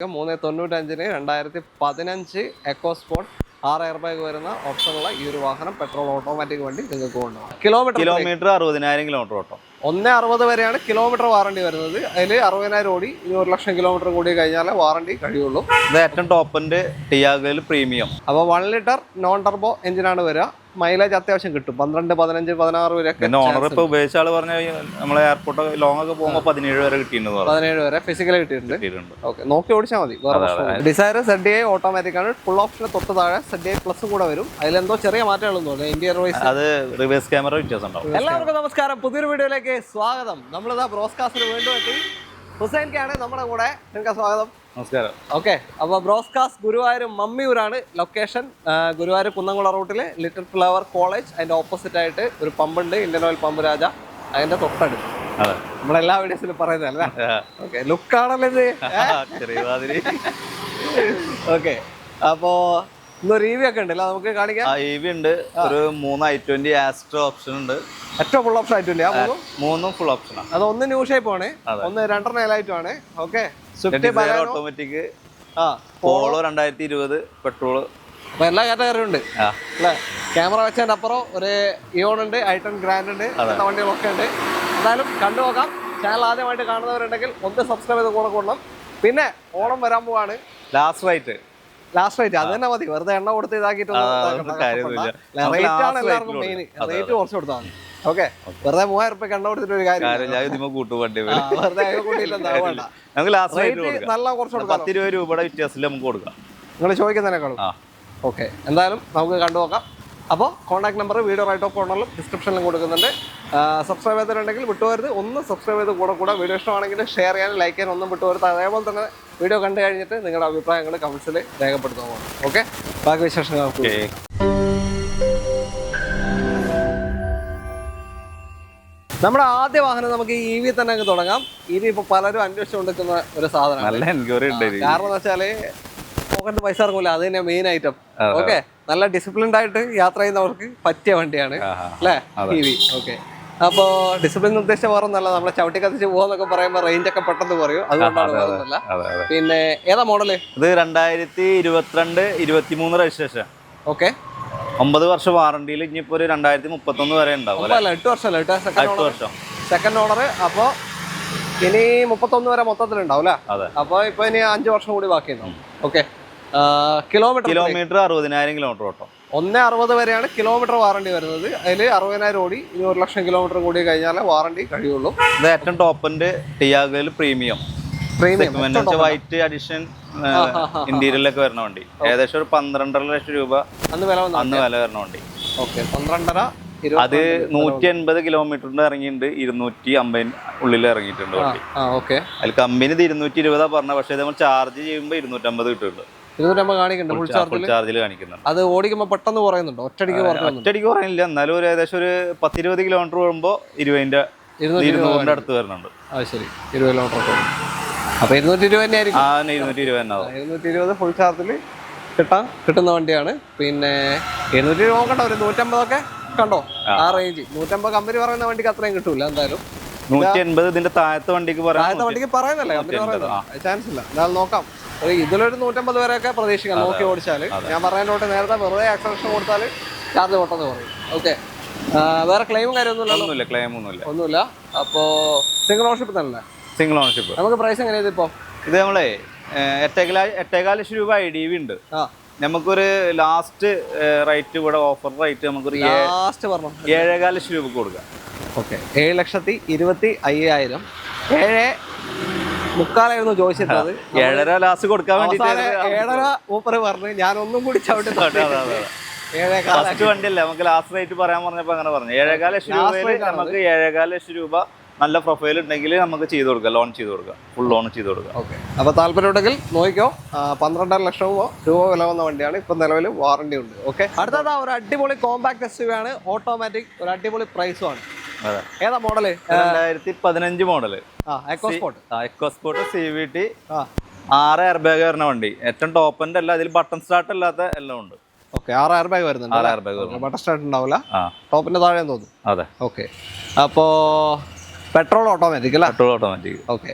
395 2015 echo sport 6 air bag വരുന്ന ഓപ്ഷനുള്ള ഈ ഒരു വാഹനം പെട്രോൾ ഓട്ടോമാറ്റിക് വണ്ടി നിങ്ങൾക്ക് കൊണ്ടുപോകാം. കിലോമീറ്റർ 60,000 കിലോമീറ്റർ ഓട്ടം. 1.60 വരെയാണ് കിലോമീറ്റർ വാറണ്ടി വരുന്നത്. അതിൽ 60,000 ഓടി 1 ലക്ഷം കിലോമീറ്റർ കൂടി കഴിഞ്ഞാൽ വാറണ്ടി കഴിയുള്ളൂ. ഇത് ഏറ്റവും ടോപ്പിന്റെ ടിയാഗോയിൽ പ്രീമിയം. അപ്പോൾ 1 ലിറ്റർ നോൺ ടർബോ എഞ്ചിനാണ് വരിക. മൈലേജ് അത്യാവശ്യം കിട്ടും. 12, 15, 16 വരെയൊക്കെ. ഓണർ ഇപ്പോൾ ഉപയോഗിച്ച ആൾ പറഞ്ഞ നമ്മളെ എയർപോർട്ട് ലോങ് ഒക്കെ പോകുമ്പോൾ 17 വരെ കിട്ടിയിട്ടുണ്ട്. 17 വരെ ഫിസിക്കലി കിട്ടിയിട്ടുണ്ട്. ഓക്കെ, നോക്കി ഓടിച്ചാൽ മതി. ഡിസൈർ ZDI ഓട്ടോമാറ്റിക് ആണ്. ഫുൾ ഓപ്ഷൻ തൊട്ട് താഴെ ZDI പ്ലസ് കൂടെ വരും. അതിലെന്തോ ചെറിയ മാറ്റങ്ങളൊന്നും തോന്നുന്നു. ഇന്റീരിയർ വൈസ് അത് റിവേഴ്സ് ക്യാമറ വ്യത്യാസം ഉണ്ടാവും. എല്ലാവർക്കും നമസ്കാരം, പുതിയൊരു വീഡിയോയിലേക്ക് സ്വാഗതം. നമ്മളിതാ ബ്രോഡ്കാസ്റ്റിന് വീണ്ടും എത്തി. ഹുസൈൻക്കാണ് നമ്മുടെ കൂടെ. നിങ്ങൾക്ക് സ്വാഗതം. നമസ്കാരം. ഓക്കെ, അപ്പോൾ ബ്രോഡ്കാസ്റ്റ് ഗുരുവായൂർ മമ്മിയൂരാണ് ലൊക്കേഷൻ. ഗുരുവായൂർ കുന്നംകുളം റൂട്ടിൽ ലിറ്റിൽ ഫ്ലവർ കോളേജ്, അതിന്റെ ഓപ്പോസിറ്റ് ആയിട്ട് ഒരു പമ്പുണ്ട്, ഇന്ത്യൻ ഓയിൽ പമ്പ് രാജ. അതിന്റെ തൊട്ടടുത്ത് നമ്മളെല്ലാ വീഡിയോസിലും പറയുന്നതല്ല. ഓക്കെ, ലുക്കാണല്ലോ ഇത്. ഓക്കെ, അപ്പോ ഇന്നൊരു EV ഒക്കെ ഉണ്ടല്ലോ, നമുക്ക് കാണിക്കാം. EV ഉണ്ട്. ഒരു 3 i20 ആസ്ട്രോ ഓപ്ഷൻ ഉണ്ട്. ഏറ്റവും ഫുൾ ഓപ്ഷൻ ആയിട്ടില്ല. മൂന്നും ഫുൾ ഓപ്ഷനാണ്. അത് ഒന്ന് ന്യൂ ഷേപ്പ് ആണ്, ഒന്ന് 2 എലൈറ്റുമാണ്. Okay, automatic, Polo 2020 petrol. അപ്പൊ എല്ലാ കാറ്റഗറിയും ഉണ്ട് അല്ലേ. ക്യാമറ വെച്ചതിന്റെ അപ്പുറം ഒരു ഇയോൺ ഉണ്ട്, i10 ഗ്രാൻഡ് ഉണ്ട്, അങ്ങനത്തെ വണ്ടികളൊക്കെ ഉണ്ട്. എന്തായാലും കണ്ടു നോക്കാം. ചാനൽ ആദ്യമായിട്ട് കാണുന്നവരുണ്ടെങ്കിൽ ഒന്ന് സബ്സ്ക്രൈബ് ചെയ്ത് കൂടെ കൊള്ളണം. പിന്നെ ഓണം വരാൻ പോവാണ്. ലാസ്റ്റ് റൈറ്റ് അത് തന്നെ മതി. വെറുതെ എണ്ണ കൊടുത്ത് ഇതാക്കിയിട്ട് റേറ്റ് ആണ് എല്ലാവർക്കും മെയിൻ. റേറ്റ് കുറച്ച് കൊടുത്താൽ മതി. ഓക്കെ, വെറുതെ 3000 രൂപ എണ്ണ കൊടുത്തിട്ട് ഒരു കാര്യം നല്ല കുറച്ച് കൊടുക്കാം. 10-20 രൂപയുടെ വ്യത്യാസത്തിൽ നമുക്ക് കൊടുക്കാം. നിങ്ങൾ ചോദിക്കുന്നതിനേക്കാളും. ഓക്കെ, എന്തായാലും നമുക്ക് കണ്ടു നോക്കാം. അപ്പോൾ contact number video right of കോർണറിലും ഡിസ്ക്രിപ്ഷനിലും കൊടുക്കുന്നുണ്ട്. സബ്സ്ക്രൈബ് ചെയ്തിട്ടുണ്ടെങ്കിൽ വിട്ടുപോരുത്. ഒന്ന് സബ്സ്ക്രൈബ് ചെയ്ത് കൂടെ വീഡിയോ ഇഷ്ടമാണെങ്കിൽ ഷെയർ ചെയ്യാനും ലൈക്ക് ചെയ്യാനും ഒന്നും വിട്ടുപോരുത്. അതേപോലെ തന്നെ വീഡിയോ കണ്ടു കഴിഞ്ഞിട്ട് നിങ്ങളുടെ അഭിപ്രായങ്ങൾ കമൻസിൽ രേഖപ്പെടുത്തുന്നതാണ്. ഓക്കെ, ബാക്കി വിശേഷങ്ങൾ. നമ്മുടെ ആദ്യ വാഹനം നമുക്ക് EV തന്നെ അങ്ങ് തുടങ്ങാം. EV ഇപ്പോൾ പലരും അന്വേഷിച്ചുകൊണ്ടിരിക്കുന്ന ഒരു സാധനമാണ്. കാരണം എന്ന് വെച്ചാല് പോക്കറ്റ് പൈസ ഇറങ്ങൂല, അത് തന്നെ മെയിൻ ഐറ്റം. ഓക്കെ, നല്ല ഡിസിപ്ലിൻഡ് ആയിട്ട് യാത്ര ചെയ്യുന്നവർക്ക് പറ്റിയ വണ്ടിയാണ് അല്ലേ EV. ഓക്കെ, അപ്പോ ഡിസിപ്ലിൻ ഉദ്ദേശിച്ച വേറൊന്നല്ല, നമ്മളെ ചവിട്ടി കത്തിച്ച് പോകാന്നൊക്കെ പറയുമ്പോൾ റേഞ്ച് ഒക്കെ പെട്ടെന്ന് പറയും. അതുകൊണ്ടാണ് വേറൊന്നല്ല. പിന്നെ ഏതാ മോഡല്? ഇത് 2022-23 രജിസ്ട്രേഷൻ. ഓക്കെ, 9 വർഷം വാറണ്ടിയിൽ. ഇനിയിപ്പോ ഒരു 2031 വരെ ഉണ്ടാവും. 8 വർഷം സെക്കൻഡ് ഓണർ. അപ്പൊ ഇനി 31 വരെ മൊത്തത്തിലുണ്ടാവും അല്ലേ. അപ്പൊ ഇപ്പൊ ഇനി 5 വർഷം കൂടി ബാക്കിയുണ്ടാവും. ഓക്കെ, കിലോമീറ്റർ 60,000 കിലോമീറ്റർ ഓട്ടം. 1.60 വരെയാണ് കിലോമീറ്റർ വാറണ്ടി വരുന്നത്. അതിൽ 60,000 ഓടി 1 ലക്ഷം കിലോമീറ്റർ കൂടി കഴിഞ്ഞാൽ വാറണ്ടി കഴിയുള്ളൂ. ഇത് ഏറ്റവും ടോപ്പിന്റെ ടിയാഗോയിൽ പ്രീമിയം വൈറ്റ് അഡിഷൻ ഇന്റീരിയറിലൊക്കെ വരുന്ന വണ്ടി. ഏകദേശം ഒരു 12.5 ലക്ഷം രൂപ അന്ന് വില വരുന്ന വണ്ടി. ഓക്കെ, 12.5. അത് 180 കിലോമീറ്ററിന്റെ ഇറങ്ങിയിട്ടുണ്ട്, 250 ഉള്ളിൽ ഇറങ്ങിയിട്ടുണ്ട് വണ്ടി. അതിൽ കമ്പനി 220 പറഞ്ഞ, പക്ഷേ നമ്മൾ ചാർജ് ചെയ്യുമ്പോൾ 250 കിട്ടുന്നുണ്ട്. 250 ഫുൾ ചാർജിൽ കാണിക്കുന്നുണ്ട്. അത് ഓടിക്കുമ്പോൾ പെട്ടെന്ന് പറയുന്നുണ്ടോ? ഒറ്റയടിക്ക് പറയുന്നില്ല, എന്നാലും ഒരു ഏകദേശം ഒരു 10-20 കിലോമീറ്റർ വരുമ്പോൾ 200 അടുത്ത് വരുന്നുണ്ട്. ശരി, 20 കിലോമീറ്റർ. അപ്പൊ 220 തന്നെ ആയിരിക്കും. 220 ഫുൾ ചാർജിൽ കിട്ടുന്ന വണ്ടിയാണ്. പിന്നെ 220 നോക്കണ്ട, ഒരു 150 ഒക്കെ കണ്ടോ ആ റേഞ്ച്. 150 കമ്പനി പറയുന്ന വണ്ടിക്ക് അത്രയും കിട്ടൂല. എന്തായാലും 180 ഇതിന്റെ താഴത്തെ വണ്ടിക്ക് പറയുന്നല്ലേ, കമ്പനി പറയുന്നത് ചാൻസ് ഇല്ല. എന്തായാലും നോക്കാം. ഇതിലൊരു 150 വരെയൊക്കെ പ്രതീക്ഷിക്കാം നോക്കി ഓടിച്ചാൽ. ഞാൻ പറയുന്നതോട്ട് നേരത്തെ വെറുതെ ആക്സലേഷൻ കൊടുത്താൽ ചാർജ് പൊട്ടെന്ന് പറയും. ഓക്കെ, വേറെ ക്ലെയിമും ഒന്നുമില്ല. അപ്പോ സിംഗിൾ ഓണർഷിപ്പ് തന്നെ. Single ownership. നമുക്ക് പ്രൈസ് എങ്ങനെയാണ് ഇപ്പോ? ഇത് നമ്മളെ 8.4 ലക്ഷം രൂപ IDV ഉണ്ട്. നമുക്കൊരു ലാസ്റ്റ് റേറ്റ് ഇവിടെ ഓഫർ റേറ്റ് നമുക്കൊരു 7.4 ലക്ഷം രൂപ കൊടുക്കാം. ഓക്കെ, 7,25,000. 7.25 ചോദിച്ചിട്ടത്. 7.5 ലാസ്റ്റ് കൊടുക്കാൻ വേണ്ടി 7.5 മൂപ്പര് പറഞ്ഞു. ഞാൻ ഒന്നും കൂടി ചവിട്ടി ഫസ്റ്റ് വണ്ടിയല്ലേ, നമുക്ക് ലാസ്റ്റ് റേറ്റ് പറയാൻ പറഞ്ഞപ്പോ അങ്ങനെ പറഞ്ഞു. 7.4 ലക്ഷം രൂപയിൽ നമുക്ക് 7.4 ലക്ഷം രൂപ നല്ല പ്രൊഫൈൽ ഉണ്ടെങ്കിൽ നമുക്ക് ചെയ്ത് കൊടുക്കാം, ലോൺ ചെയ്ത് കൊടുക്കാം, ഫുൾ ലോൺ ചെയ്ത് കൊടുക്കാം. ഓക്കെ, അപ്പോൾ താല്പര്യമുണ്ടെങ്കിൽ നോക്കിക്കോ. 12.5 ലക്ഷം രൂപ വില വന്ന വണ്ടിയാണ്. ഇപ്പം നിലവിൽ വാറണ്ടി ഉണ്ട്. ഓക്കെ, അടുത്തത് ഒരു അടിപൊളി കോമ്പാക്ട് SUV ആണ്, ഓട്ടോമാറ്റിക്. ഒരു അടിപൊളി പ്രൈസും ആണ്. ഏതാ model? 2015 model EcoSport CVT. 6 air bag വരുന്ന വണ്ടി. ഏറ്റവും ടോപ്പിന്റെ അല്ല, ഇതിൽ ബട്ടൺ സ്റ്റാർട്ട് അല്ലാത്ത എല്ലാം ഉണ്ട്. ഓക്കെ, 6 എയർ ബാഗ് വരുന്നുണ്ട്. ബട്ടൺ സ്റ്റാർട്ട് ഉണ്ടാവില്ല, ടോപ്പിന്റെ താഴെ തോന്നുന്നു. അതെ. ഓക്കെ, അപ്പോ പെട്രോൾ ഓട്ടോമാറ്റിക് അല്ല? Petrol automatic. ഓക്കെ,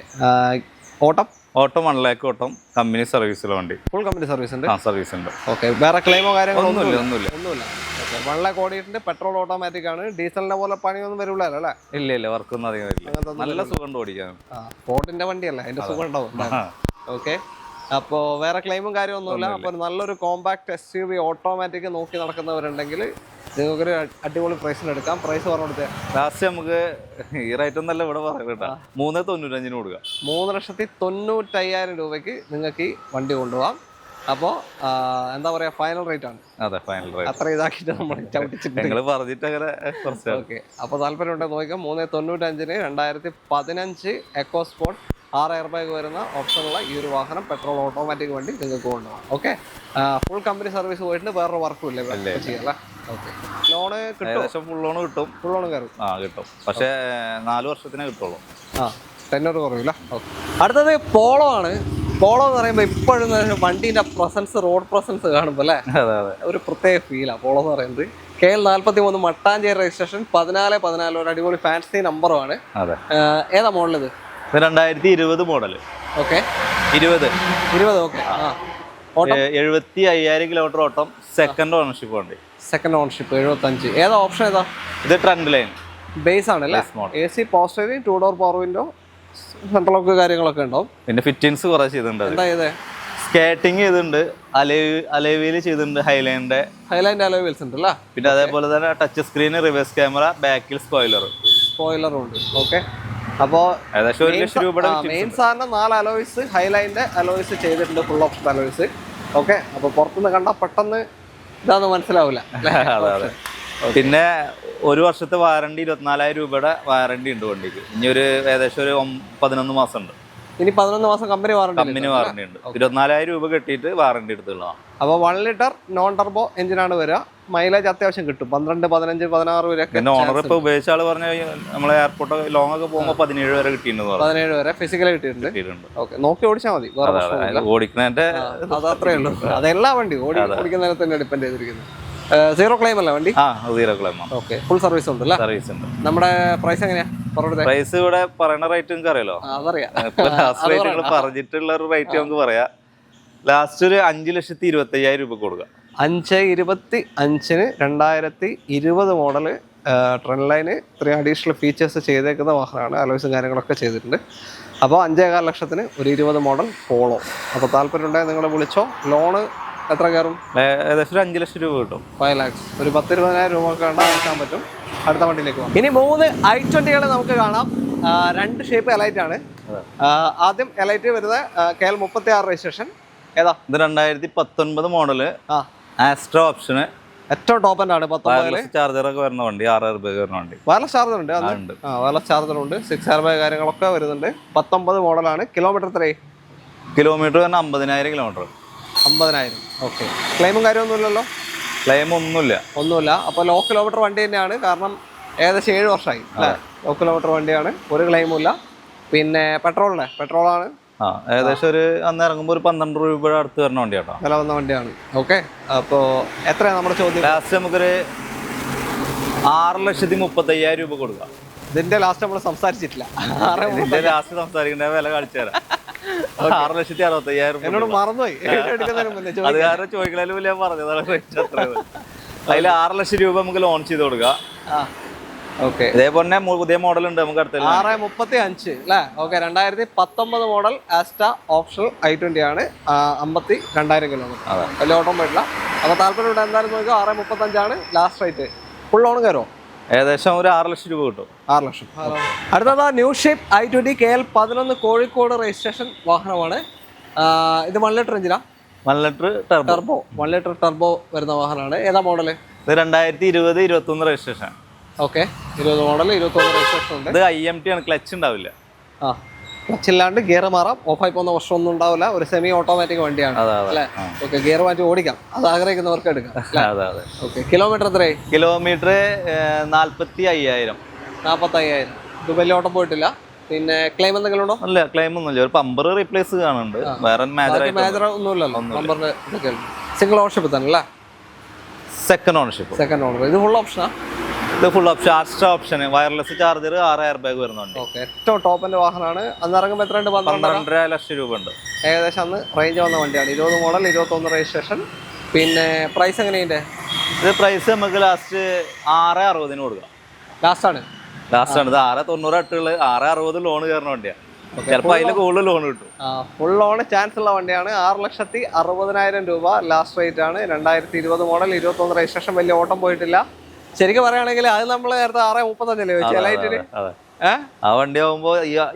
ഓട്ടം ഓട്ടം 1 lakh ഓട്ടം കമ്പനി സർവീസിലെ വണ്ടി. ഫുൾ കമ്പനി സർവീസ് ഉണ്ട്. സർവീസ് ഉണ്ട്. ഓക്കെ, വേറെ ക്ലെയിമോ കാര്യങ്ങളോ ഒന്നുമില്ല. ഓക്കെ, 1 lakh ഓടിയിട്ടുണ്ട്. പെട്രോൾ ഓട്ടോമാറ്റിക് ആണ്. ഡീസലിന്റെ പോലെ പണിയൊന്നും വരില്ല അല്ലേ? ഇല്ല, വർക്കൊന്നും അധികം വരില്ല. നല്ല സുഖം ഓടിക്കാൻ. സ്പോർട്ടിന്റെ വണ്ടിയല്ല, അതിന്റെ സുഖം ഉണ്ടാവും. ഓക്കെ, അപ്പോൾ വേറെ ക്ലെയിമും കാര്യമൊന്നുമില്ല. അപ്പോൾ നല്ലൊരു കോമ്പാക്ട് SUV ഓട്ടോമാറ്റിക് നോക്കി നടക്കുന്നവരുണ്ടെങ്കിൽ നിങ്ങൾക്കൊരു അടിപൊളി പ്രൈസിന് എടുക്കാം. പ്രൈസ് പറഞ്ഞു കൊടുത്തേ. ലാസ്റ്റ് നമുക്ക് ഈ റേറ്റ് ഒന്നല്ല ഇവിടെ പറയുക, 395 കൊടുക്കുക. 3,95,000 രൂപയ്ക്ക് നിങ്ങൾക്ക് ഈ വണ്ടി കൊണ്ടുപോകാം. അപ്പോൾ എന്താ പറയാ, ഫൈനൽ റേറ്റ് ആണ്. അതെ, ഫൈനൽ റേറ്റ്. അത്ര ഇതാക്കിയിട്ട് നമ്മൾ ചവിട്ടിച്ചിട്ട് പറഞ്ഞിട്ട് അങ്ങനെ. ഓക്കെ, അപ്പോൾ താല്പര്യം ഉണ്ടെങ്കിൽ നോക്കാം. 395-ന് 2015 എക്കോ സ്പോർട്ട് 6 എയർ ബാഗ് വരുന്ന ഓപ്ഷനുള്ള ഈ ഒരു വാഹനം പെട്രോൾ ഓട്ടോമാറ്റിക് വണ്ടി നിങ്ങൾക്ക് കൊണ്ടുപോകാം. ഓക്കെ, ഫുൾ കമ്പനി സർവീസ് പോയിട്ട് വേറൊരു വർക്കും ഇല്ലേ ചെയ്യാം. ഓക്കെ, ലോണ് കിട്ടും. ഫുൾ ലോൺ കിട്ടും. ഫുൾ ലോൺ കയറും. കിട്ടും, പക്ഷേ 4 വർഷത്തിനേ കിട്ടുള്ളൂ. ടെന്നർ കുറവില്ല. ഓക്കെ, അടുത്തത് പോളോ ആണ്. പോളോ എന്ന് പറയുമ്പോൾ ഇപ്പോഴും വണ്ടീൻ്റെ പ്രസൻസ്, റോഡ് പ്രസൻസ് കാണുമ്പോൾ അല്ലേ ഒരു പ്രത്യേക ഫീലാണ്. പോളോ എന്ന് പറയുന്നത് KL 43 മട്ടാഞ്ചേരി രജിസ്ട്രേഷൻ 1414 ഒരു അടിപൊളി ഫാൻസി നമ്പറുമാണ്. ഏതാ മോഡൽ ഇത്? 2020 മോഡൽ. ഓക്കെ, 20. ഓക്കെ, 75,000 കിലോമീറ്റർ ഓട്ടം. സെക്കൻഡ് ഓണർഷിപ്പ് ഉണ്ട്. Second ownership 75. ഏതാ ഓപ്ഷൻ? ഏതാ ഇത്? ട്രെൻഡ് ലൈൻ ബേസ് ആണല്ലേ. AC power steering, 2 door power window, central lock കാര്യങ്ങളൊക്കെ ഉണ്ടാവും. പിന്നെ ഫിറ്റിംഗ്സ് കുറെ ചെയ്തിട്ടുണ്ട്. എന്താ ചെയ്തേ? സ്കേറ്റിംഗ് ചെയ്തിട്ടുണ്ട്, അലോയിൽ ചെയ്തിട്ടുണ്ട്, ഹൈലൈൻഡ് അലോയ് വീൽസ് ഉണ്ട് അല്ലേ. പിന്നെ അതേപോലെ തന്നെ ടച്ച് സ്ക്രീൻ, റിവേഴ്സ് ക്യാമറ, ബാക്കിൽ സ്പോയിലറും ഉണ്ട്. ഓക്കെ, അപ്പോൾ ഏകദേശം 1 ലക്ഷം രൂപയുടെ മെയിൻ സാറിന് 4 അലോയ്സ്, ഹൈലൈൻ്റെ അലോയ്സ് ചെയ്തിട്ടുണ്ട്, ഫുൾ ഓപ്ഷൻ അലോയ്സ്. ഓക്കെ, അപ്പോൾ പുറത്തുനിന്ന് കണ്ടാൽ പെട്ടെന്ന് ഇതാന്ന് മനസ്സിലാവില്ല. പിന്നെ 1 വർഷത്തെ വാറണ്ടി, 24,000 രൂപയുടെ വാറണ്ടി ഉണ്ട് വണ്ടിക്ക്. ഇനി ഏകദേശം ഒരു 11 മാസം ഉണ്ട്. ഇനി 11 മാസം കമ്പനി വാറണ്ടി ഉണ്ട്. 24,000 രൂപ കെട്ടിയിട്ട് വാറണ്ടി എടുത്തുള്ളതാണ്. അപ്പോൾ 1 ലിറ്റർ നോൺ ടർബോ എഞ്ചിനാണ് വരിക. മൈലേജ് അത്യാവശ്യം കിട്ടും, 12, 15, 16 വരെ. പിന്നെ ഓണർ ഇപ്പോൾ ഉപയോഗിച്ച ആള് പറഞ്ഞ നമ്മളെ എയർപോർട്ട് ലോങ് ഒക്കെ പോകുമ്പോൾ 17 വരെ കിട്ടിയിട്ടുണ്ട്. 17 വരെ ഫിസിക്കലി കിട്ടിയിട്ടുണ്ട്. ഓക്കെ, നോക്കി ഓടിച്ചാൽ മതി. ഓടിക്കുന്നതിന്റെ അത് അത്രേ ഉള്ളൂ. അതെല്ലാ വണ്ടി ഓടിക്കുന്നതിനെ തന്നെ ഡിപ്പെൻഡ് ചെയ്തിരിക്കുന്നത്. സീറോ ക്ലെയിം അല്ല വണ്ടി? Zero claim. Okay, full service ഉണ്ട് അല്ലേ? സർവീസ് ഉണ്ട്. നമ്മുടെ പ്രൈസ് എങ്ങനെയാ? പ്രൈസ് ഇവിടെ പറയുന്ന റേറ്റ് നിങ്ങൾക്ക് അറിയാലോ. അതറിയാം. പറഞ്ഞിട്ടുള്ള ഒരു റേറ്റ് നമുക്ക് പറയാം. ലാസ്റ്റ് ഒരു 5,25,000 രൂപ കൊടുക്കുക. 5,25,000-ന് 2020 model trend line 3 additional features ചെയ്തേക്കുന്ന വാഹനമാണ്. അലോയ്സും കാര്യങ്ങളൊക്കെ ചെയ്തിട്ടുണ്ട്. അപ്പോൾ 5,15 ലക്ഷത്തിന് ഒരു 20 മോഡൽ പോളോ. അപ്പോൾ താല്പര്യം ഉണ്ടെങ്കിൽ നിങ്ങൾ വിളിച്ചോ. ലോണ് എത്ര കയറും? ഏകദേശം 5 ലക്ഷം രൂപ കിട്ടും. 5 lakhs, ഒരു 10-20,000 രൂപ കണ്ടാൽ പറ്റും. അടുത്ത വണ്ടിയിലേക്ക് പോകാം. ഇനി 3 i20കൾ നമുക്ക് കാണാം. 2 ഷേപ്പ് എലൈറ്റ് ആണ്. ആദ്യം എലൈറ്റ് വരുന്നത് KL 36 രജിസ്ട്രേഷൻ. ഏതാ? ഇത് 2019 മോഡല്. ആസ്ട്രോ ഓപ്ഷന്, ഏറ്റവും ടോപ്പ് എൻഡ് ആണ്. 19 ചാർജർ ഒക്കെ വരുന്ന വണ്ടി, 6 എയർ ബാഗ് വരുന്ന വണ്ടി. വയർലെസ് ചാർജർ ഉണ്ട്. വയർലെസ് ചാർജർ ഉണ്ട്, 6 എയർ ബാഗ് കാര്യങ്ങളൊക്കെ വരുന്നുണ്ട്. 19 മോഡലാണ്. കിലോമീറ്റർ എത്രയായി? കിലോമീറ്റർ തന്നെ 50,000 കിലോമീറ്റർ. 50,000. ഓക്കെ, ക്ലെയിമും കാര്യമൊന്നുമില്ലല്ലോ? ക്ലെയിം ഒന്നുമില്ല. അപ്പോൾ ലോ കിലോമീറ്റർ വണ്ടി തന്നെയാണ്. കാരണം ഏകദേശം 7 വർഷമായി അല്ലേ? ലോ കിലോമീറ്റർ വണ്ടിയാണ്, ഒരു ക്ലെയിമും ഇല്ല. പിന്നെ പെട്രോളാണ്. ഏകദേശം ഒരു അന്ന് ഇറങ്ങുമ്പോൾ ഒരു 12 രൂപയുടെ അടുത്ത് വരുന്ന വണ്ടിയാട്ടോ, വില വന്ന വണ്ടിയാണ്. ഓക്കെ, അപ്പോൾ എത്രയാണ് നമ്മുടെ ചോദ്യം? ലാസ്റ്റ് നമുക്കൊരു 6,35,000 രൂപ കൊടുക്കാം. ഇതിന്റെ ലാസ്റ്റ് നമ്മൾ സംസാരിച്ചിട്ടില്ല. ലാസ്റ്റ് സംസാരിക്കേണ്ട വില കാണിച്ചു തരാം. 6,65,000. എന്നോട് മറന്നുപോയി. അത് കാരണം ചോദിക്കണേലും ഞാൻ പറഞ്ഞതാണ് റേറ്റ് അത്ര. അതിൽ 6 ലക്ഷം രൂപ നമുക്ക് ലോൺ ചെയ്ത് കൊടുക്കാം. ഓക്കെ, ഇതേപോലെ പുതിയ മോഡൽ ഉണ്ട് നമുക്ക് അടുത്ത 6,35 അല്ലേ? Okay, 2019 model Asta optional i20 ആണ്. 52,000 കിലോമീറ്റർ. വലിയ ഓട്ടം പോയിട്ടില്ല. അപ്പോൾ താല്പര്യം ഉണ്ട് എന്തായാലും നോക്കുക. 6,35 ആണ് ലാസ്റ്റ് റേറ്റ്. ഫുൾ ലോൺ കയറുമോ? ഏകദേശം ഒരു 6 ലക്ഷം രൂപ കിട്ടും. 6 ലക്ഷം. അടുത്തത് new shape i20 KL 11 Kozhikode registration വാഹനമാണ്. ഇത് 1 ലിറ്റർ എഞ്ചിനാ? 1 ലിറ്റർ ടർബോ. 1 ലിറ്റർ ടർബോ വരുന്ന വാഹനമാണ്. ഏതാ മോഡല്? ഇത് 2020-21 രജിസ്ട്രേഷൻ. ഓക്കെ, 20 മോഡൽ, 21 രജിസ്ട്രേഷൻ ഉണ്ട്. ഇത് IMT ആണ്, ക്ലച്ച് ഉണ്ടാവില്ല. ക്ലച്ച് ഇല്ലാണ്ട് ഗിയർ മാറാം. ഓഫായി പോകുന്ന വർഷമൊന്നും ഉണ്ടാവില്ല. ഒരു സെമി ഓട്ടോമാറ്റിക് വണ്ടിയാണ് അല്ലേ? ഓക്കെ, ഗിയർ മാറ്റി ഓടിക്കാം. അത് ആഗ്രഹിക്കുന്നവർക്ക് എടുക്കാം. ഓക്കെ, കിലോമീറ്റർ എത്രയായി? കിലോമീറ്റർ 45,000. 45,000. ഇത് വലിയ ഓട്ടം പോയിട്ടില്ല. പിന്നെ ക്ലെയിം എന്തെങ്കിലും ഉണ്ടോ? അല്ല, ക്ലെയിം ഒന്നുമില്ല. ഒരു പമ്പർ റീപ്ലേസ് കാണുന്നുണ്ട്, വേറെ മേജർ ഒന്നുമില്ലല്ലോ. നമ്പറിന്റെ സിംഗിൾ ഓണർഷിപ്പ് തന്നെ അല്ലേ? Second ownership. ഇത് ഫുൾ ഓപ്ഷനാ? ഇത് full option arts option wireless charger 6 air bag വരുന്നുണ്ട്. ഓക്കെ, ഏറ്റവും ടോപ്പിന്റെ വാഹനമാണ്. അന്ന് ഇറങ്ങുമ്പോൾ എത്ര ഉണ്ട്? 12.5 ലക്ഷം രൂപ ഉണ്ട്. ഏകദേശം അന്ന് റേഞ്ച് വന്ന വണ്ടിയാണ്. 20 മോഡൽ, 21 രജിസ്ട്രേഷൻ. പിന്നെ പ്രൈസ് എങ്ങനെയുണ്ട്? ഇത് പ്രൈസ് നമുക്ക് ലാസ്റ്റ് 6.60 കൊടുക്കാം. ലാസ്റ്റ് ആണ് ഇത് 6.90 അട്ടുള്ള 6.60 ലോൺ കയറുന്ന വണ്ടിയാണ്. ചിലപ്പോൾ അതിൽ കൂടുതൽ ലോൺ കിട്ടും. ഫുൾ ലോൺ ചാൻസ് ഉള്ള വണ്ടിയാണ്. 6,60,000 രൂപ ലാസ്റ്റ് റേറ്റ് ആണ്. 2020 മോഡൽ, 21 രജിസ്ട്രേഷൻ. വലിയ ഓട്ടം പോയിട്ടില്ല. ശരിക്കും പറയുകയാണെങ്കിൽ അത് നമ്മൾ നേരത്തെ 6.35 വെച്ച് എലൈറ്റിന്. ആ വണ്ടി ആകുമ്പോ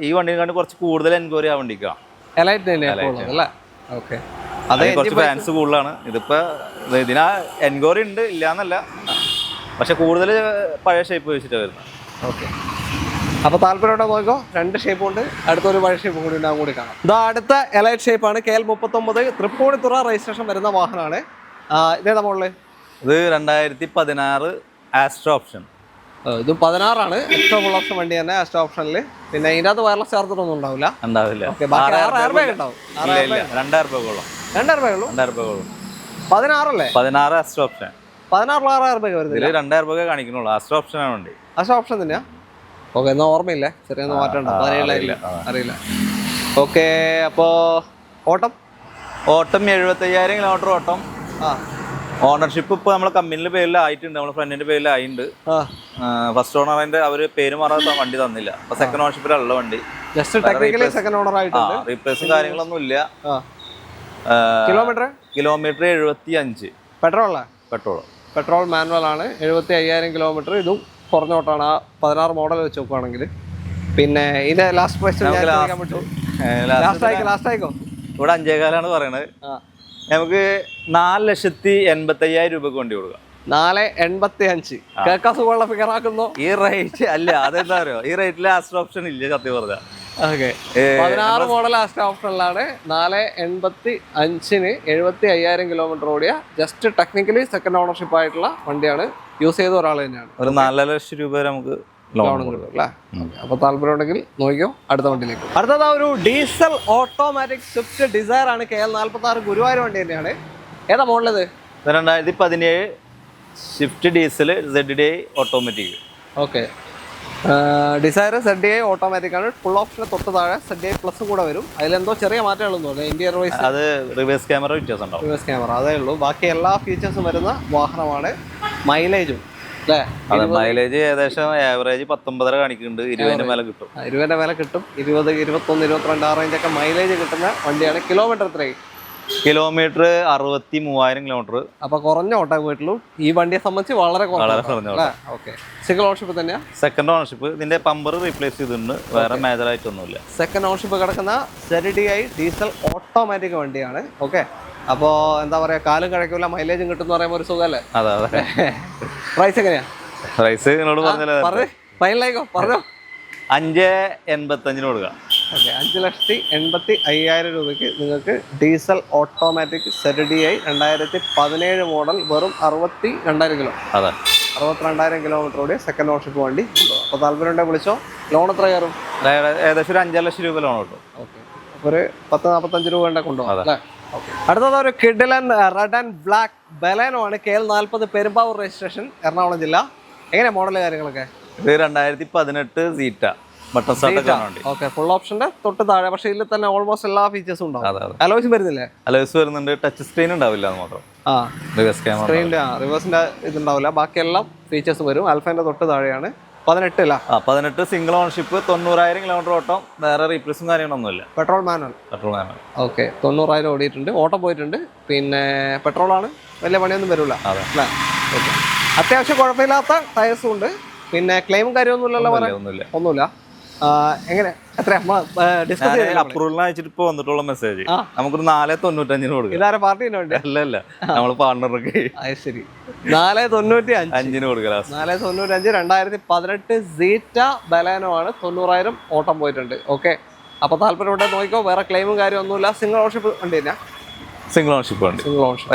ഈ വണ്ടിയെ കണ്ട് കുറച്ച് കൂടുതൽ എൻക്വയറി ആ വണ്ടിക്കാ. എലൈറ്റ് അല്ലേ? ഓക്കെ, അത് കുറച്ച് ഫാൻസ് കൂടുതലാണ്. ഇതിപ്പോ ഇതിനാ എൻക്വയറി ഉണ്ട്, ഇല്ലാന്നല്ല, പക്ഷെ കൂടുതൽ പഴയ ഷേപ്പ് വെച്ചിട്ട് വരുന്നത്. ഓക്കെ, അപ്പോൾ താല്പര്യമുണ്ടോ നോക്കോ. 2 ഷേപ്പ് ഉണ്ട്, അടുത്തൊരു പഴയ ഷേപ്പ് കൂടി ഉണ്ടാകും, കൂടി കാണാം. ഇതാ അടുത്ത എലൈറ്റ് ഷേപ്പാണ്. KL 39 തൃപ്പൂണിത്തുറ രജിസ്ട്രേഷൻ വരുന്ന വാഹനമാണ്. ഇതേതാ മോഡല്? ഇത് 2016 ആസ്ട്രോ ഓപ്ഷൻ. ഇത് 16 എക്സ്ട്രാ ഫുൾ ഓപ്ഷൻ വണ്ടി തന്നെ ആസ്ട്രോ ഓപ്ഷനിൽ. പിന്നെ ഇതിനകത്ത് വയർലെസ് ചാർജർ ഒന്നും ഉണ്ടാവില്ല. 2 എയർ ബാഗ് ഉണ്ടാവും. 2 എയർ ബാഗോളം. 2 എയർ ബാഗുള്ളൂ. 16 അല്ലേ? 16 ആസ്ട്രോ ഓപ്ഷൻ. 16 6 എയർ ബാഗ് വരുന്നില്ല. 2 എയർ ബാഗ് കാണിക്കുന്നുള്ളൂ. ആസ്ട്രോ ഓപ്ഷൻ ആണ് വണ്ടി. ആസ്ട്രോ ഓപ്ഷൻ തന്നെയാ? ഓക്കെ, എന്നാ ഓർമ്മയില്ല, ചെറിയ മാറ്റം ഉണ്ടോ? അറിയില്ല. ഓക്കെ, അപ്പോൾ ഓട്ടം 75,000 കിലോമീറ്റർ ഓട്ടം. ഓണർഷിപ്പ് ഇപ്പോൾ നമ്മളെ കമ്പനിയുടെ പേരിലായിട്ടുണ്ട്, നമ്മുടെ ഫ്രണ്ടിന്റെ പേരിലായിട്ടുണ്ട്. ഫസ്റ്റ് ഓണറിന്റെ അവര് പേര് മാറാത്ത വണ്ടി തന്നില്ല. അപ്പൊ സെക്കൻഡ് ഓണർഷിപ്പിലുള്ള വണ്ടി. ജസ്റ്റ് ടെക്നിക്കലി സെക്കൻഡ് ഓണർ ആയിട്ടുണ്ട്. റീപ്ലേസും കാര്യങ്ങളൊന്നും ഇല്ല. കിലോമീറ്റർ 75. പെട്രോൾ മാനുവൽ ആണ്. 75,000 കിലോമീറ്റർ. ഇതും കുറഞ്ഞ ഓട്ടാണ്. 16 മോഡൽ വെച്ച് നോക്കുകയാണെങ്കിൽ. പിന്നെ ഇതിന്റെ ലാസ്റ്റ് പ്രൈസ് ലാസ്റ്റ് ആയിക്കോ. ഇവിടെ 5.25 പറയണത്. നമുക്ക് 4,85,000 രൂപക്ക് വണ്ടി കൊടുക്കാം. 4,85 കേൾക്കാൻ സുഖമുള്ള ഫിഗർ ആക്കുന്നു. ഈ റേറ്റ് അല്ല, അതെന്താ പറയുക, ഈ റേറ്റിൽ ആസ്ട്രോ ഓപ്ഷൻ ഇല്ല സത്യം പറഞ്ഞാൽ. 16 മോഡൽ ആസ്ട്രോ ഓപ്ഷനിലാണ്. 4,85 75,000 കിലോമീറ്റർ ഓടിയ ജസ്റ്റ് ടെക്നിക്കലി സെക്കൻഡ് ഓണർഷിപ്പ് ആയിട്ടുള്ള വണ്ടിയാണ്. യൂസ് ചെയ്ത ഒരാൾ തന്നെയാണ്. ഒരു 4 ലക്ഷം രൂപ വരെ നമുക്ക് ലോൺ കിട്ടും അല്ലേ? അപ്പൊ താല്പര്യം ഉണ്ടെങ്കിൽ നോക്കിയോ. അടുത്ത വണ്ടിയിലേക്ക്. അടുത്തത് ഒരു ഡീസൽ ഓട്ടോമാറ്റിക് സ്വിഫ്റ്റ് ഡിസയർ ആണ്. KL 46 ഗുരുവായൂർ വണ്ടി തന്നെയാണ്. ഏതാ മോഡൽ? ഇത് 2017 Swift diesel ZDI automatic. Okay, Dzire ZDI automatic ആണ്. ഫുൾ ഓപ്ഷന് തൊട്ട് താഴെ ZDI പ്ലസ് കൂടെ വരും. അതിലെന്തോ ചെറിയ മാറ്റങ്ങളൊന്നും തോന്നുന്നു. ഇന്റീരിയർ വൈസ് അത് റിവേഴ്സ് ക്യാമറ വ്യത്യാസം ഉണ്ടാവും. റിവേഴ്സ് ക്യാമറ അതേ ഉള്ളൂ. ബാക്കി എല്ലാ ഫീച്ചേഴ്സും വരുന്ന വാഹനമാണ്. മൈലേജും മൈലേജ് ഏകദേശം ആവറേജ് 19 കാണിക്കുന്നുണ്ട്. 20 മേലെ കിട്ടും. 20 മേലെ കിട്ടും. 20, 21, 22 ആ റേഞ്ചൊക്കെ മൈലേജ് കിട്ടുന്ന വണ്ടിയാണ്. കിലോമീറ്റർ എത്രയായി? Kilometre 63,000 kilometre. അപ്പൊ കുറഞ്ഞ ഓട്ടം പോയിട്ടുള്ളൂ. ഈ വണ്ടിയെ സംബന്ധിച്ച് വളരെ കുറഞ്ഞ. സിംഗിൾ ഓണർഷിപ്പ് തന്നെയാ? Second ownership. ഇതിന്റെ പമ്പർ റീപ്ലേസ് ചെയ്തിട്ടുണ്ട്. വേറെ മേജർ ആയിട്ടൊന്നുമില്ല. സെക്കൻഡ് ഓണർഷിപ്പ് കിടക്കുന്ന ZDI ഡീസൽ ഓട്ടോമാറ്റിക് വണ്ടിയാണ്. ഓക്കെ, അപ്പോൾ എന്താ പറയാ, കാലും കഴിക്കില്ല, മൈലേജും കിട്ടും പറയുമ്പോൾ ഒരു സുഖമല്ലേ? അതെ. പ്രൈസ് എങ്ങനെയാ? പ്രൈസ് നിങ്ങളോട് പറഞ്ഞല്ലോ. ഫൈനലായിക്കോ, പറഞ്ഞോ. 5,85 കൊടുക്കാം. ഓക്കെ, 5,85,000 രൂപയ്ക്ക് നിങ്ങൾക്ക് ഡീസൽ ഓട്ടോമാറ്റിക് ZDI 2017 മോഡൽ വെറും 62,000 കിലോ. അതെ, 62,000 കിലോമീറ്റർ ഓടിയ സെക്കൻഡ് ഓണർഷിപ്പ് വണ്ടി. അപ്പോൾ താല്പര്യം ഉണ്ടെങ്കിൽ വിളിച്ചോ. ലോൺ എത്ര കയറും? ഏകദേശം ഒരു 5 ലക്ഷം രൂപ ലോൺ കിട്ടും. ഓക്കെ, അപ്പോൾ ഒരു 10-45 രൂപ കൊണ്ട് കൊണ്ടുപോകാം അല്ലേ? അടുത്തത് ഒരു കിഡിലൻ റെഡ് ആൻഡ് ബ്ലാക്ക് ബലേനോ ആണ്. KL 40 പെരുമ്പാവൂർ രജിസ്ട്രേഷൻ, എറണാകുളം ജില്ല. എങ്ങനെയാ മോഡൽ കാര്യങ്ങളൊക്കെ? ഇത് 2018 സീറ്റ ബട്ടൺ സ്റ്റാർട്ട് ആണ്. ഓക്കെ, ഫുൾ ഓപ്ഷന്റെ തൊട്ട് താഴെ. പക്ഷേ ഇതിൽ തന്നെ ഓൾമോസ്റ്റ് എല്ലാ ഫീച്ചേഴ്സും ഉണ്ടാവും. അലോയ്സും വരുന്നില്ലേ? അലോയ്സ് വരുന്നുണ്ട്. ടച്ച് സ്ക്രീൻ ഉണ്ടാവില്ല എന്ന് മാത്രം. റിവേഴ്സ് ക്യാമറ, സ്ക്രീനിന്റെ റിവേഴ്സിന്റെ ഇതുണ്ടാവില്ല. ബാക്കി എല്ലാം ഫീച്ചേഴ്സും വരും. ആൽഫന്റെ തൊട്ട് താഴെയാണ്. 18 സിംഗിൾ ഓണർഷിപ്പ്. 90,000 കിലോമീറ്റർ ഓട്ടം. വേറെ റീപ്ലേസും കാര്യങ്ങളൊന്നുമില്ല. Petrol manual. ഓക്കെ, 90,000 ഓടിയിട്ടുണ്ട്. ഓട്ടം പോയിട്ടുണ്ട്. പിന്നെ പെട്രോളാണ്, വലിയ പണിയൊന്നും വരില്ല അല്ലേ? ഓക്കെ, അത്യാവശ്യം കുഴപ്പമില്ലാത്ത ടയർസും ഉണ്ട്. പിന്നെ ക്ലെയിമും കാര്യമൊന്നുമില്ലല്ലോ? ഒന്നുമില്ല. എങ്ങനെ എത്രയാ അപ്രൂവലിന് അയച്ചിട്ട് ഇപ്പൊ വന്നിട്ടുള്ള മെസ്സേജ്? നമുക്കൊരു 4,95 കൊടുക്കും. ഇതാരെ പാർട്ടിന് വേണ്ടി? അല്ല, നമ്മള് പാർട്ണർക്ക്. ശരി, 4,95 കൊടുക്കാം. 4,95 2018 സീറ്റ ബലേനോ ആണ്. 90,000 ഓട്ടം പോയിട്ടുണ്ട്. ഓക്കെ, അപ്പൊ താല്പര്യം ഉണ്ടെങ്കിൽ നോക്കിക്കോ. വേറെ ക്ലെയിമും കാര്യമൊന്നുമില്ല. സിംഗിൾ ഓണർഷിപ്പ് വണ്ടി തന്നെ. സിംഗിൾ ഓണർഷിപ്പ് ഉണ്ട്.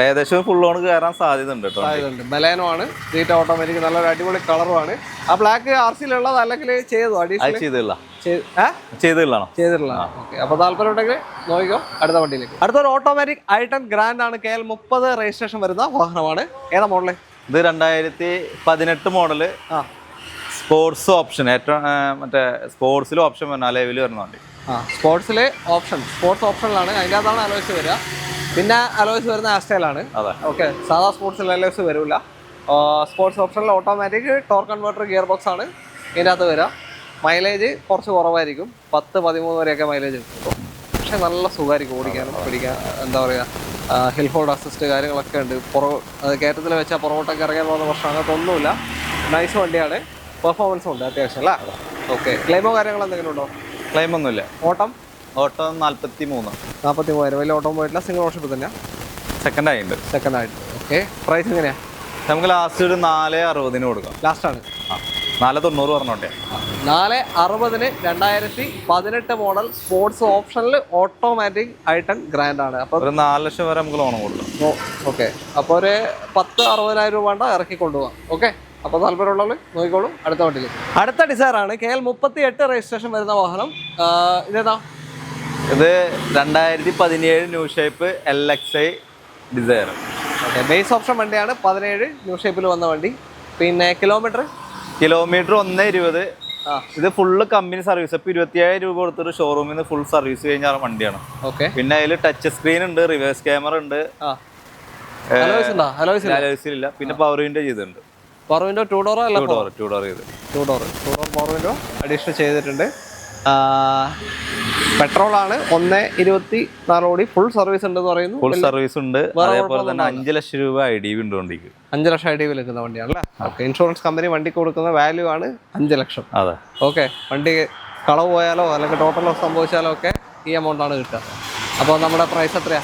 ഏകദേശം ഫുൾ ഓൺ കയറാൻ സാധ്യത ഉണ്ട്. ബലേനോ ആണ്. സീറ്റ ഓട്ടോമാറ്റിക്. നല്ലൊരു അടിപൊളി കളറുമാണ്. ആ ബ്ലാക്ക് RC-ലുള്ളത് അല്ലെങ്കിൽ ചെയ്തില്ല. അപ്പൊ താല്പര്യം ഉണ്ടെങ്കിൽ നോക്കിക്കോ. അടുത്ത വണ്ടിയിലേക്ക്. അടുത്തൊരു ഓട്ടോമാറ്റിക് i10 ഗ്രാൻഡ് ആണ്. KL 30 രജിസ്ട്രേഷൻ വരുന്ന വാഹനമാണ്. ഏതാ മോഡല്? ഇത് 2018 മോഡല്. സ്പോർട്സ് ഓപ്ഷൻ ഏറ്റവും മറ്റേ സ്പോർട്സിൽ ഓപ്ഷൻ വരണം ലെവൽ വരുന്നുണ്ട്. സ്പോർട്സ് ഓപ്ഷനിലാണ്, അതിൻ്റെ അകത്താണ് അലോയ്സ് വരിക. പിന്നെ അലോയ്സ് വരുന്ന ആസ്റ്റൈലാണ്. ഓക്കെ, സാധാ സ്പോർട്സിൽ അലോയ്സ് വരില്ല. സ്പോർട്സ് ഓപ്ഷനിൽ automatic torque converter gear box ആണ് ഇതിൻ്റെ അകത്ത് വരിക. മൈലേജ് കുറച്ച് കുറവായിരിക്കും, 10-13 വരെയൊക്കെ മൈലേജ് കിട്ടും. പക്ഷെ നല്ല സുഖമായിരിക്കും ഓടിക്കാനും പിടിക്കാൻ. എന്താ പറയുക, ഹിൽ ഹോൾഡ് അസിസ്റ്റ് കാര്യങ്ങളൊക്കെ ഉണ്ട്. കയറ്റത്തിൽ വെച്ചാൽ പുറകോട്ടൊക്കെ ഇറങ്ങാൻ പോകുന്ന പ്രശ്നം അങ്ങനത്തെ ഒന്നുമില്ല. നൈസ് വണ്ടിയാണ്, പെർഫോമൻസും ഉണ്ട് അത്യാവശ്യം അല്ല. ഓക്കെ, ക്ലെയിമോ കാര്യങ്ങൾ എന്തെങ്കിലും ഉണ്ടോ? ക്ലെയിം ഒന്നുമില്ല. ഓട്ടം 43,000. വലിയ ഓട്ടം പോയിട്ടില്ല. സിംഗിൾ ഓൺഷിപ്പ് തന്നെ, സെക്കൻഡ് ആയിട്ട്. ഓക്കെ, പ്രൈസ് എങ്ങനെയാ? നമുക്ക് ലാസ്റ്റ് ഒരു 460 കൊടുക്കാം. ലാസ്റ്റാണ് 490 പറഞ്ഞോട്ടെ. 460 2018 മോഡൽ സ്പോർട്സ് ഓപ്ഷനിൽ ഓട്ടോമാറ്റിക് i10 ഗ്രാൻഡ് ആണ്. അപ്പോൾ ഒരു 4 ലക്ഷം വരെ നമുക്ക് ലോൺ കൊടുക്കാം. ഓക്കെ, അപ്പോൾ ഒരു 10-60,000 രൂപ വേണ്ട ഇറക്കി കൊണ്ടുപോകാം. ഓക്കെ, അപ്പോൾ താല്പര്യമുള്ളവർ നോക്കിക്കോളൂ. അടുത്ത വണ്ടിയിലേക്ക്. അടുത്ത ഡിസൈറാണ് KL 38 രജിസ്ട്രേഷൻ വരുന്ന വാഹനം. ഇതേതാ? ഇത് 2017 new shape LXi Dzire. Okay, base option വണ്ടിയാണ്. 17 ന്യൂ ഷേപ്പിൽ വന്ന വണ്ടി. പിന്നെ കിലോമീറ്റർ 120. ഇത് ഫുള്ള് കമ്പനി സർവീസ്. ഇപ്പൊ 27,000 രൂപ കൊടുത്തിട്ട് ഷോറൂമിൽ നിന്ന് ഫുൾ സർവീസ് കഴിഞ്ഞ വണ്ടിയാണ്. ഓക്കെ, പിന്നെ അതിൽ ടച്ച് സ്ക്രീൻ ഉണ്ട്, റിവേഴ്സ് ക്യാമറ ഉണ്ട്, അലോയ്സ് ഇല്ല. പിന്നെ പവർ വിൻഡോ ചെയ്തിട്ടുണ്ട്. പവർ വിൻഡോ 2 ഡോർ അല്ല, 2 ഡോർ ചെയ്ത് 2 ഡോർ പവർ വിൻഡോ അഡീഷണൽ ചെയ്തിട്ടുണ്ട്. പെട്രോൾ ആണ്. 1.24 ഓടി. ഫുൾ സർവീസ് ഉണ്ടെന്ന് പറയുന്നു. ഫുൾ സർവീസ് ഉണ്ട്. അതേപോലെ തന്നെ 5 ലക്ഷം രൂപ IDV ഉണ്ട് വണ്ടിക്ക്. 5 ലക്ഷം IDV നിൽക്കുന്ന വണ്ടിയാണല്ലേ. ഓക്കെ, ഇൻഷുറൻസ് കമ്പനി വണ്ടിക്ക് കൊടുക്കുന്ന വാല്യൂ ആണ് 5 ലക്ഷം. അതെ. ഓക്കെ, വണ്ടി കളവ് പോയാലോ അല്ലെങ്കിൽ ടോട്ടൽ ലോസ് സംഭവിച്ചാലോ ഒക്കെ ഈ എമൗണ്ട് ആണ് കിട്ടുക. അപ്പോൾ നമ്മുടെ പ്രൈസ് എത്രയാ?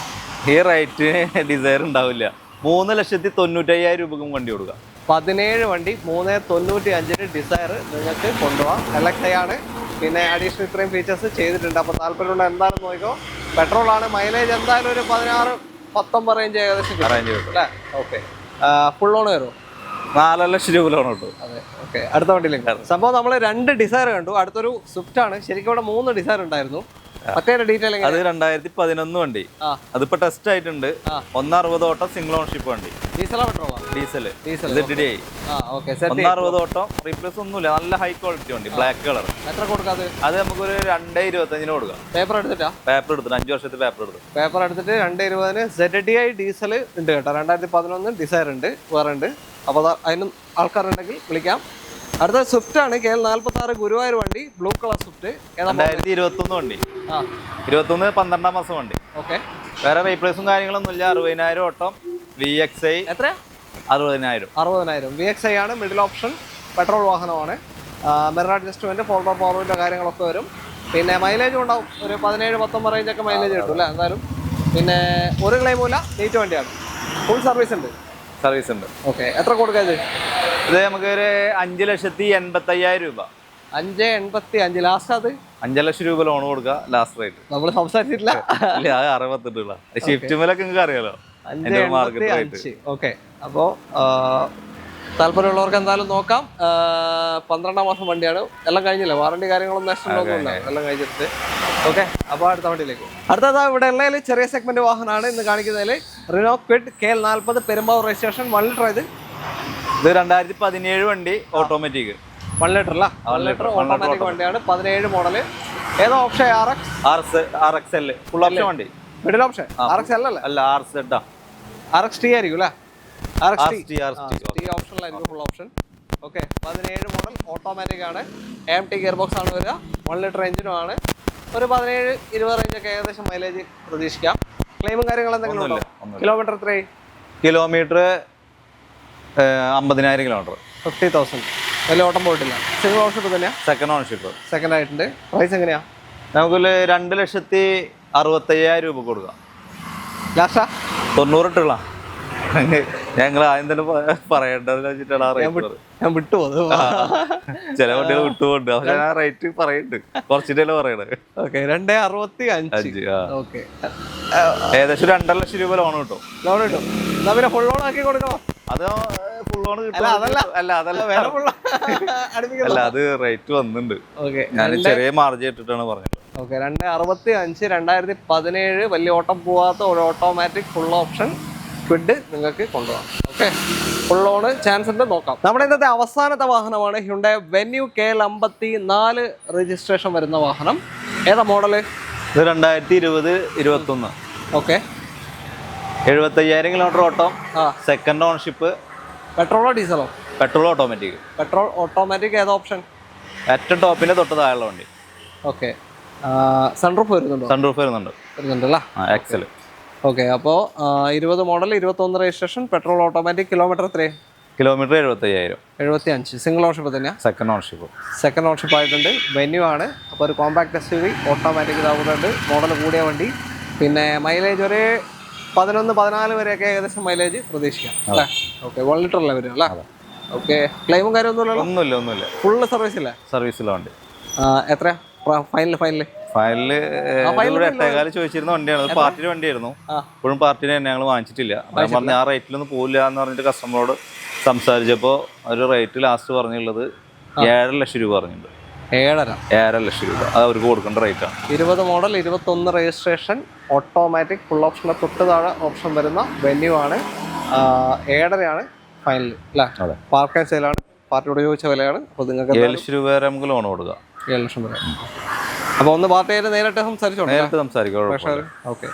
ഈ റേറ്റിന് ഡിസൈർ ഉണ്ടാവില്ല. 3,95,000 രൂപക്കും വണ്ടി കൊടുക്കുക. 17 വണ്ടി 395 ഡിസയർ നിങ്ങൾക്ക് കൊണ്ടുപോകാം. LXi ആണ്. പിന്നെ അഡീഷണൽ ഇത്രയും ഫീച്ചേഴ്സ് ചെയ്തിട്ടുണ്ട്. അപ്പോൾ താല്പര്യമുള്ള എന്തായാലും നോക്കിക്കോ. പെട്രോൾ ആണ്. മൈലേജ് എന്തായാലും ഒരു 16-19 റേഞ്ച് ഏകദേശം കിട്ടും അല്ലേ. ഓക്കെ, ഫുൾ ലോൺ വരുമോ? 4 ലക്ഷം രൂപ ലോൺ കിട്ടും. അതെ. ഓക്കെ, അടുത്ത വണ്ടിയിലേക്ക്. സംഭവം നമ്മൾ 2 ഡിസയർ കണ്ടു. അടുത്തൊരു സ്വിഫ്റ്റ് ആണ്. ശരിക്കും ഇവിടെ 3 ഡിസയർ ഉണ്ടായിരുന്നു. മറ്റേ ഡീറ്റെയിൽ അത് 2011 വണ്ടി. അതിപ്പോ ടെസ്റ്റ് ആയിട്ടുണ്ട്. 160 ഓട്ടം സിംഗിൾ ഓൺഷിപ്പ് വണ്ടി. ഡീസലാ പെട്രോളാ? ഡീസൽ. 160 ഓട്ടം. റീപ്ലേസ് ഒന്നുമില്ല. നല്ല ഹൈ ക്വാളിറ്റി വണ്ടി, ബ്ലാക്ക് കളർ. എത്ര കൊടുക്കാതെ? അത് നമുക്കൊരു 225 കൊടുക്കാം. പേപ്പർ എടുത്തിട്ടാ? പേപ്പർ എടുത്തിട്ട് 5 വർഷത്തെ പേപ്പർ എടുത്തിട്ട് 220 ZDI ഡീസൽ ഉണ്ട് കേട്ടോ. 2011 ഡിസയർ ഉണ്ട്, വേറെ ഉണ്ട്. അപ്പോൾ അതിനും ആൾക്കാരുണ്ടെങ്കിൽ വിളിക്കാം. അടുത്ത സ്വിഫ്റ്റ് ആണ്. KL 46 ഗുരുവായൂർ വണ്ടി, ബ്ലൂ കളർ സ്വിഫ്റ്റ്. 2021 വണ്ടി. 21 12ാം മാസം വണ്ടി. ഓക്കെ, വേറെ റീപ്ലേസും കാര്യങ്ങളൊന്നും ഇല്ല. 60,000 ഓട്ടം. VXi എത്ര? 60,000. VXi ആണ്. മിഡിൽ ഓപ്ഷൻ പെട്രോൾ വാഹനമാണ്. മിറർ അഡ്ജസ്റ്റ്മെന്റ്, ഫോൾഡർ പവറിന്റെ കാര്യങ്ങളൊക്കെ വരും. പിന്നെ മൈലേജും ഉണ്ടാവും. ഒരു 17-19 റേഞ്ചൊക്കെ മൈലേജ് കിട്ടും അല്ലേ എന്തായാലും. പിന്നെ ഒരു ക്ലെയിമില്ല, നീറ്റ് വണ്ടിയാണ്. ഫുൾ സർവീസ് ഉണ്ട്. ഓക്കെ, എത്ര കൊടുക്കാം ഇത്? ഇത് നമുക്ക് ഒരു 5,85,000 രൂപ. 5.85 ലാസ്റ്റ്. അത് 5 ലക്ഷം രൂപ ലോൺ കൊടുക്കുക. ലാസ്റ്റ് റേറ്റ് നമ്മൾ സംസാരിച്ചിട്ടില്ല. 68 ഷിഫ്റ്റ് മേലൊക്കെ നിങ്ങൾക്ക് അറിയാലോ. 5.85. ഓക്കെ, അപ്പോൾ താല്പര്യമുള്ളവർക്ക് എന്തായാലും നോക്കാം. 12ാം മാസം വണ്ടിയാണ്. എല്ലാം കഴിഞ്ഞില്ല, വാറണ്ടി കാര്യങ്ങളൊന്നും നഷ്ടമൊന്നുമില്ല, എല്ലാം കഴിഞ്ഞിട്ട്. ഓക്കെ, അപ്പോൾ അടുത്ത വണ്ടിയിലേക്ക്. അടുത്തത് ഇവിടെ ഉള്ളതിൽ ചെറിയ സെഗ്മെന്റ് വാഹനമാണ് ഇന്ന് കാണിക്കുന്നതിൽ. Renault Kwid KL 40 Perumbavoor registration. 1 litre. ഇത് 2017 വണ്ടി, ഓട്ടോമാറ്റിക്. 1 ലിറ്റർ അല്ല, 1 ലിറ്റർ ഓട്ടോമാറ്റിക് വണ്ടിയാണ്. 17 മോഡല്. ഏതോ ഓപ്ഷൻ? RXL ഫുൾ ഓപ്ഷൻ വണ്ടി. മിഡിൽ ഓപ്ഷൻ RXL അല്ലേ? അല്ല, RXT ആയിരിക്കും അല്ലേ? RXT ഓപ്ഷനിലായിരിക്കും full option. Okay, 17 model automatic ആണ്. AMT ഗിയർ ബോക്സ് ആണ് വരിക. 1 ലിറ്റർ എഞ്ചിനും ആണ്. ഒരു 17-20 റേഞ്ചൊക്കെ ഏകദേശം മൈലേജ് പ്രതീക്ഷിക്കാം. ക്ലെയിമും കാര്യങ്ങളും എന്തെങ്കിലും ഉണ്ടോ? കിലോമീറ്റർ എത്രയായി? Kilometre 50,000 kilometre. 50,000. വലിയ ഓട്ടം പോയിട്ടില്ല. സിംഗിൾ ഓൺഷിപ്പ് തന്നെയാ? സെക്കൻഡ് ഓൺഷിപ്പ്. സെക്കൻഡ് ആയിട്ടുണ്ട്. പ്രൈസ് എങ്ങനെയാ? നമുക്കൊരു 2,65,000 രൂപ കൊടുക്കാം. ലാസ്റ്റാ? 90 ഇട്ടുള്ള. ഞങ്ങൾ ആദ്യം തന്നെ പറയേണ്ടത് വെച്ചിട്ടാണ് ആ റേറ്റ്. ഞാൻ വിട്ടുപോകും. ചില വണ്ടികൾ വിട്ടുപോണ്ട്. പക്ഷെ ഞാൻ റേറ്റ് പറയുന്നുണ്ട്, കുറച്ചിട്ടല്ലേ പറയണത്. ഓക്കെ, 2.65. ഓക്കെ, ഏകദേശം 2.5 ലക്ഷം രൂപ ലോൺ കിട്ടും. എന്നാ പിന്നെ ഫുൾ ലോൺ ആക്കി കൊടുക്കണോ? അത് ഫുൾ ലോൺ കിട്ടും. അല്ല, അത് റേറ്റ് വന്നിട്ടുണ്ട്. ഞാൻ ചെറിയ മാർജിൻ ഇട്ടിട്ടാണ് പറഞ്ഞത്. ഓക്കെ, 2.65. 2017 വലിയ ഓട്ടം പോവാത്ത ഒരു ഓട്ടോമാറ്റിക് ഫുൾ ഓപ്ഷൻ ക്വിഡ് നിങ്ങൾക്ക് കൊണ്ടുപോകാം. ഓക്കെ, ഫുൾ ഓണ് ചാൻസ് ഉണ്ട്, നോക്കാം. നമ്മുടെ ഇന്നത്തെ അവസാനത്തെ വാഹനമാണ് ഹ്യുണ്ടായി വെന്യൂ KL54 രജിസ്ട്രേഷൻ വരുന്ന വാഹനം. ഏതാ മോഡല്? ഇത് 2020-21. ഓക്കെ, 75,000 കിലോമീറ്റർ ഓട്ടം, സെക്കൻഡ് ഓൺഷിപ്പ്. പെട്രോളോ ഡീസലോ? Petrol automatic. Petrol automatic. ഏതാ ഓപ്ഷൻ? ഏറ്റവും ടോപ്പിന്റെ തൊട്ട് താഴെയുള്ള വണ്ടി. ഓക്കെ, സൺറൂഫ് വരുന്നുണ്ടോ? സൺറൂഫ് വരുന്നുണ്ട് അല്ലേ? എക്സൽ. ഓക്കെ, അപ്പോൾ 20 model, 21 registration, petrol automatic. Kilometre എത്രയാണ്? കിലോമീറ്റർ 75,000. സിംഗിൾ ഓൺഷിപ്പ് തന്നെയാണ്? സെക്കൻഡ് ഓൺഷിപ്പ്. സെക്കൻഡ് ഓൺഷിപ്പ് ആയിട്ടുണ്ട്. വെന്യൂ ആണ്. അപ്പോൾ ഒരു കോമ്പാക്ട് SUV, ഓട്ടോമാറ്റിക് ഇതാവുന്നുണ്ട്. മോഡൽ കൂടിയ വണ്ടി. പിന്നെ മൈലേജ് ഒരു 11-14 വരെയൊക്കെ ഏകദേശം മൈലേജ് പ്രതീക്ഷിക്കാം അല്ലേ? ഓക്കെ, 1 ലിറ്റർ അല്ലേ വരും അല്ലേ? ഓക്കെ, ക്ലെയിമും കാര്യമൊന്നുമില്ലല്ലോ? ഒന്നുമില്ല. ഫുള്ള് സർവീസില്ലേ? സർവീസിലെ വണ്ടി. എത്രയാ ഫൈനല്? ഫയലില് 8,400 ചോദിച്ചിരുന്ന വണ്ടിയാണ്. പാർട്ടിയുടെ വണ്ടിയായിരുന്നു. ഇപ്പോഴും പാർട്ടിനെ തന്നെ ഞങ്ങൾ വാങ്ങിച്ചിട്ടില്ല. ഞാൻ പറഞ്ഞ ആ റേറ്റിലൊന്നും പോവില്ല എന്ന് പറഞ്ഞിട്ട് കസ്റ്റമറോട് സംസാരിച്ചപ്പോൾ ഒരു റേറ്റ് ലാസ്റ്റ് പറഞ്ഞുള്ളത് 7.5 ലക്ഷം രൂപ പറഞ്ഞിട്ടുണ്ട്. 7.5 ലക്ഷം രൂപ അത് അവർക്ക് കൊടുക്കേണ്ട റേറ്റാണ്. 20 മോഡൽ, 21 രജിസ്ട്രേഷൻ, ഓട്ടോമാറ്റിക്, ഫുൾ ഓപ്ഷനിലെ തൊട്ട് താഴെ ഓപ്ഷൻ വരുന്ന വെന്യൂ ആണ്. 7.5 ഫൈനൽ അല്ലേ? Park and സെയിലാണ്. പാർട്ടിയോട് ചോദിച്ച വിലയാണ്. അപ്പോൾ നിങ്ങൾക്ക് 7 ലക്ഷം രൂപ വരെ നമുക്ക് ലോൺ കൊടുക്കാം. 7 ലക്ഷം രൂപ. അപ്പോൾ ഒന്ന് പാർട്ടിയായിട്ട് നേരിട്ട് സംസാരിക്കാം. ഓക്കെ,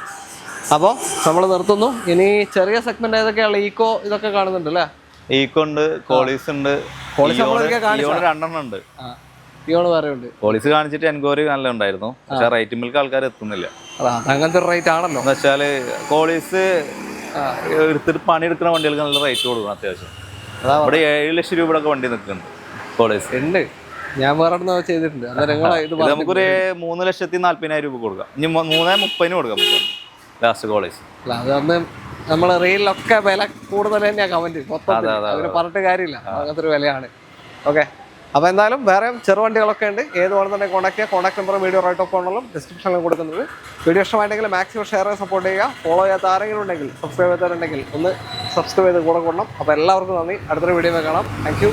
അപ്പോൾ നമ്മൾ നിർത്തുന്നു. ഇനി ചെറിയ സെഗ്മെന്റ് ഏതൊക്കെയാണ്? ഈക്കോ ഇതൊക്കെ കാണുന്നുണ്ട് അല്ലേ? ഈക്കോ ഉണ്ട്, കോളീസ് ഉണ്ട്, രണ്ടെണ്ണം ഉണ്ട്. വേറെ ഉണ്ട്. പോളിസി കാണിച്ചിട്ട് എൻക്വയറി നല്ല ഉണ്ടായിരുന്നു. പക്ഷെ റേറ്റ് മിൽക്ക് ആൾക്കാർ എത്തുന്നില്ല. അങ്ങനത്തെ റേറ്റ് ആണല്ലോ. എന്ന് വെച്ചാല് കോളീസ് എടുത്തിട്ട് പണിയെടുക്കുന്ന വണ്ടികൾക്ക് നല്ല റേറ്റ് കൊടുക്കണം അത്യാവശ്യം. അവിടെ 7 ലക്ഷം രൂപയുടെ വണ്ടി നിൽക്കുന്നുണ്ട് കോളേജ് ഉണ്ട്. ഞാൻ വേറെ ചെയ്തിട്ടുണ്ട്. നമുക്കൊരു 3,40,000 രൂപ കൊടുക്കാം. ഇനി 3,30,000 കൊടുക്കാം ലാസ്റ്റ് കോളേജ്. അതൊന്ന് നമ്മള് റീലിലൊക്കെ വില കൂടുതൽ തന്നെയാണ് കമന്റ് മൊത്തം പറഞ്ഞിട്ട് കാര്യമില്ല. അങ്ങനത്തെ ഒരു വിലയാണ്. ഓക്കെ, അപ്പോൾ എന്തായാലും വേറെ ചെറുവണ്ടികളൊക്കെ ഉണ്ട്. ഏത് വേണമെന്നുണ്ടെങ്കിൽ കോൺടാക്ട് ചെയ്യുക. Contact number video right of ഫോണിലും ഡിസ്ക്രിപ്ഷനിലും കൊടുക്കുന്നത്. വീഡിയോ ഇഷ്ടമായിട്ടെങ്കിൽ മാക്സിമം ഷെയർ ചെയ്ത് സപ്പോർട്ട് ചെയ്യുക. ഫോളോ ചെയ്യാത്ത ആരെങ്കിലും ഉണ്ടെങ്കിൽ, സബ്സ്ക്രൈബ് ചെയ്തവരുണ്ടെങ്കിൽ ഒന്ന് സബ്സ്ക്രൈബ് ചെയ്ത് കൂടെ കൂടണം. അപ്പോൾ എല്ലാവർക്കും നന്ദി. അടുത്തൊരു വീഡിയോ കാണാം. Thank you.